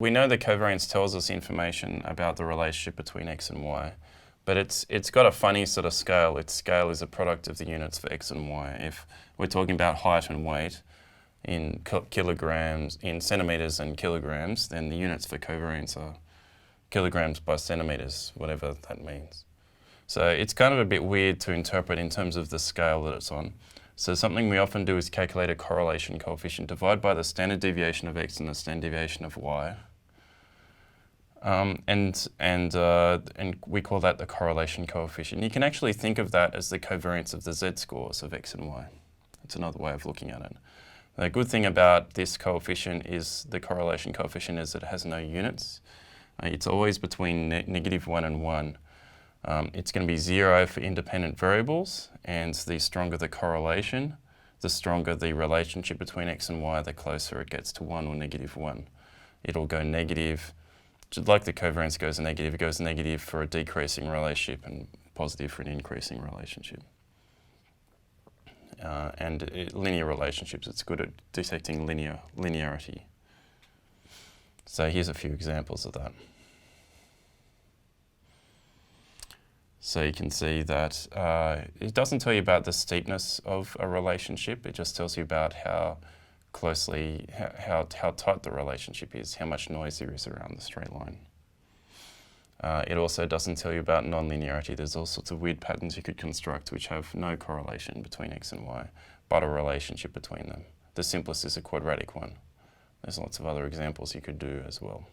We know that covariance tells us information about the relationship between x and y, but it's got a funny sort of scale. Its scale is a product of the units for x and y. If we're talking about height and weight in kilograms, in centimeters and kilograms, then the units for covariance are kilograms by centimeters, whatever that means. So it's kind of a bit weird to interpret in terms of the scale that it's on. So something we often do is calculate a correlation coefficient, divide by the standard deviation of x and the standard deviation of y. And we call that the correlation coefficient. You can actually think of that as the covariance of the z-scores of x and y. That's another way of looking at it. The good thing about this coefficient is the correlation coefficient is it has no units. It's always between -1 and 1. It's going to be 0 for independent variables, and the stronger the correlation, the stronger the relationship between x and y, the closer it gets to 1 or -1. It'll go negative, just like the covariance goes negative, it goes negative for a decreasing relationship and positive for an increasing relationship. Linear relationships, it's good at detecting linearity. So here's a few examples of that. So you can see that it doesn't tell you about the steepness of a relationship, it just tells you about how closely, how tight the relationship is, how much noise there is around the straight line. It also doesn't tell you about nonlinearity. There's all sorts of weird patterns you could construct which have no correlation between x and y, but a relationship between them. The simplest is a quadratic one. There's lots of other examples you could do as well.